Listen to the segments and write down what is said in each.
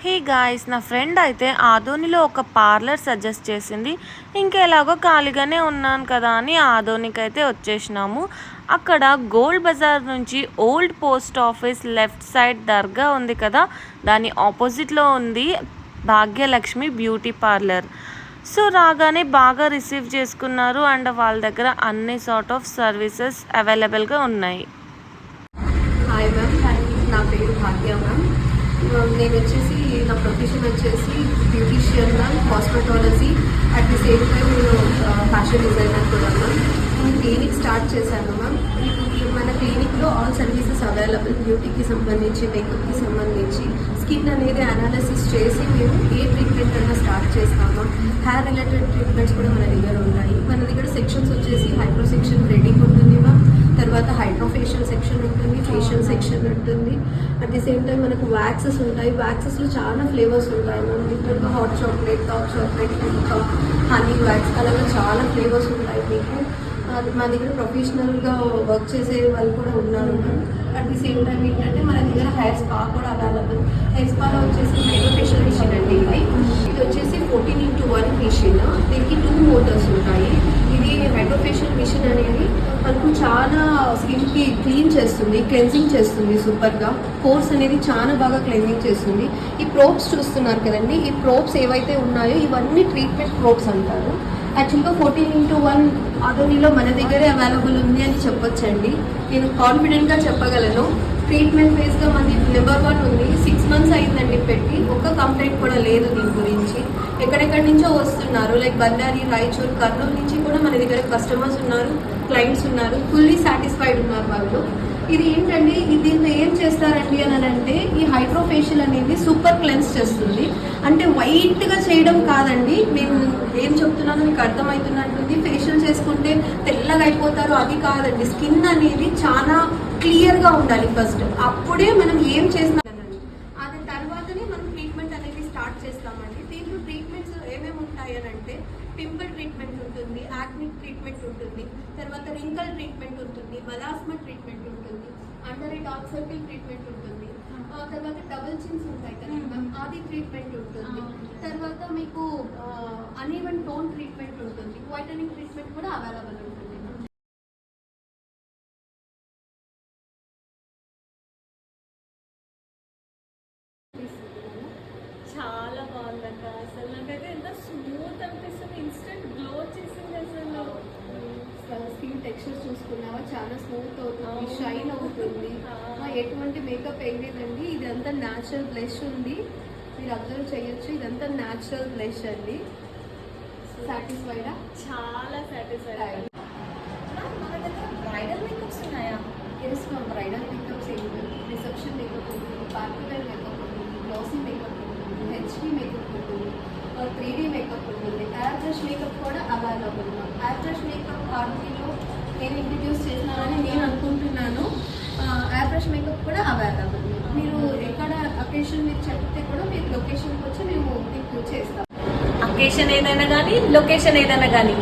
Hey guys, నా friend అయితే ఆదోనిలో ఒక పార్లర్ సజెస్ట్ చేసింది. ఇంకా ఎలాగో ఖాళీగానే ఉన్నాను కదా అని ఆదోనికి అయితే వచ్చేసినాము. అక్కడ గోల్డ్ బజార్ నుంచి old post office left side దర్గా ఉంది కదా, దాని ఆపోజిట్లో ఉంది భాగ్యలక్ష్మి బ్యూటీ పార్లర్. సో రాగానే బాగా రిసీవ్ చేసుకున్నారు అండ్ వాళ్ళ దగ్గర అన్ని సార్ట్ ఆఫ్ సర్వీసెస్ అవైలబుల్గా ఉన్నాయి. హాయ్ మ్యామ్, నా పేరు భాగ్య మ్యామ్. నేను వచ్చేసి నా ప్రొఫెషన్ వచ్చేసి beautician ma'am, cosmetology. At the same time నేను ఫ్యాషన్ డిజైనర్ కూడా మ్యామ్. నేను క్లినిక్ స్టార్ట్ చేశాను మ్యామ్. మన క్లినిక్లో ఆల్ సర్వీసెస్ అవైలబుల్. బ్యూటీకి సంబంధించి, మేకప్కి సంబంధించి, స్కిన్ అనేది అనాలిసిస్ చేసి మేము ఏ ట్రీట్మెంట్ అన్నా స్టార్ట్ చేస్తాము. హెయిర్ రిలేటెడ్ ట్రీట్మెంట్స్ కూడా మన దగ్గర ఉన్నాయి. మన దగ్గర సెక్షన్స్ వచ్చేసి హైడ్రో సెక్షన్ థ్రెడింగ్ ఉంటుంది మ్యామ్, తర్వాత హైడ్రోఫేషియల్ సెక్షన్ ఉంటుంది, ఫేషియల్ సెక్షన్ ఉంటుంది. అట్ ది సేమ్ టైం మనకు వ్యాక్సెస్ ఉంటాయి. వ్యాక్సెస్లో చాలా ఫ్లేవర్స్ ఉంటాయి మ్యామ్. డిఫరెంట్గా hot chocolate, dark chocolate, honey wax, అలాగే చాలా ఫ్లేవర్స్ ఉంటాయి మీకు. మా దగ్గర ప్రొఫెషనల్గా వర్క్ చేసే వాళ్ళు కూడా ఉన్నారు ma'am. At the same time ఏంటంటే మన దగ్గర హెయిర్ స్పా కూడా అవైలబుల్. హెయిర్ స్పాలో వచ్చేసి హైడ్రోఫేషియల్ మిషన్ అండి. ఇది వచ్చేసి 14x1 మిషన్. దీనికి 2 మోటార్స్ ఉంటాయి. ఇది హైడ్రోఫేషియల్ మిషన్ అనేది మనకు చాలా స్కిన్కి క్లీన్ చేస్తుంది, క్లెన్జింగ్ చేస్తుంది సూపర్గా. కోర్స్ అనేది చాలా బాగా క్లెన్జింగ్ చేస్తుంది. ఈ ప్రోబ్స్ చూస్తున్నారు కదండి, ఈ ప్రోబ్స్ ఏవైతే ఉన్నాయో ఇవన్నీ ట్రీట్మెంట్ ప్రోబ్స్ అంటారు. యాక్చువల్గా 14x1 ఆదోనిలో మన దగ్గరే అవైలబుల్ ఉంది అని చెప్పొచ్చండి. నేను కాన్ఫిడెంట్గా చెప్పగలను. ట్రీట్మెంట్ ఫేస్గా మనది నెంబర్ 1 ఉంది. 6 months అయిందండి పెట్టి, ఒక్క కంప్లైంట్ కూడా లేదు దీని గురించి. ఎక్కడెక్కడి నుంచో వస్తున్నారు, లైక్ బళ్ళారి, రాయచూర్, కర్నూలు నుంచి కూడా మన దగ్గర కస్టమర్స్ ఉన్నారు, క్లయింట్స్ ఉన్నారు. ఫుల్లీ సాటిస్ఫైడ్ ఉన్నారు వాళ్ళు. ఇది ఏంటండి, దీంట్లో ఏం చేస్తారండి అని అంటే, ఈ హైడ్రోఫేషియల్ అనేది సూపర్ క్లెన్స్ చేస్తుంది. అంటే వైట్గా చేయడం కాదండి, నేను ఏం చెప్తున్నానో మీకు అర్థమవుతున్నట్టుంది. ఫేషియల్ చేసుకుంటే తెల్లగా అయిపోతారు, అది కాదండి. స్కిన్ అనేది చాలా క్లియర్గా ఉండాలి ఫస్ట్, అప్పుడే మనం ఏం చేస్తున్నామండి. అది తర్వాతనే మనం ట్రీట్మెంట్ అనేది స్టార్ట్ చేస్తామండి. దీంట్లో ట్రీట్మెంట్స్ ఏమేమి ఉంటాయి అని అంటే, పింపుల్ ట్రీట్మెంట్ ఉంటుంది, యాక్నిక్ ట్రీట్మెంట్ ఉంటుంది, తర్వాత రింకల్ ట్రీట్మెంట్ ఉంటుంది, మలాస్మా ట్రీట్మెంట్ ఉంటుంది, under eye dark circle treatment ఉంటుంది, తర్వాత డబుల్ చిన్స్ ఉంటాయి కదా, అది ట్రీట్మెంట్ ఉంటుంది. తర్వాత మీకు అన్ఈవెన్ టోన్ ట్రీట్మెంట్ ఉంటుంది, వైటనింగ్ ట్రీట్మెంట్ కూడా అవైలబుల్ ఉంటుంది. చాలా బాగుందక్క. అసలు నాకైతే ఎంత స్మూత్ అనిపిస్తుంది, ఇన్స్టెంట్ గ్లో వచ్చేసింది. అసలు స్కిన్ టెక్స్చర్ చూసుకున్నావా, చాలా స్మూత్ అవుతుంది, షైన్ అవుతుంది. ఎటువంటి మేకప్ వేయలేదండి. ఇదంతా న్యాచురల్ బ్లష్ ఉంది, మీరు అబ్జర్వ్ చేయొచ్చు. ఇదంతా న్యాచురల్ బ్లష్ అండి. సాటిస్ఫైడా? చాలా సాటిస్ఫైడ్. మన దగ్గర బ్రైడల్ మేకప్స్ ఉన్నాయా? ఎస్ మ్యామ్, బ్రైడల్ మేకప్స్ ఏంటి, రిసెప్షన్ మేకప్ ఉంటుంది, పార్టీ వేర్ మేకప్ ఉంటుంది, గ్లాసీ మేకప్ ఉంటుంది, హెచ్డీ మేకప్ ఉంటుంది, 3D మేకప్ ఉంటుంది, ఎయిర్ బ్రష్ మేకప్ కూడా అవైలబుల్. ఎయిర్ బ్రష్ మేకప్ ఆర్మీలో నేను ఇంట్రడ్యూస్ చేసినానని నేను అనుకుంటున్నాను. ఎయిర్ బ్రష్ మేకప్ కూడా అవైలబుల్. మీరు ఎక్కడ అకేషన్ మీరు చెప్తే కూడా మీరు లొకేషన్కి వచ్చి మేము మీకు చేస్తాం. అకేషన్ ఏదైనా కానీ, లొకేషన్ ఏదైనా కానీ,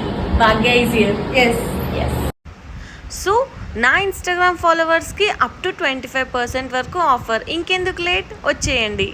భాగ్య ఈజ్ హియర్. ఎస్. సో నా ఇన్స్టాగ్రామ్ ఫాలోవర్స్కి అప్ టు 25% వరకు ఆఫర్. ఇంకెందుకు లేట్, వచ్చేయండి.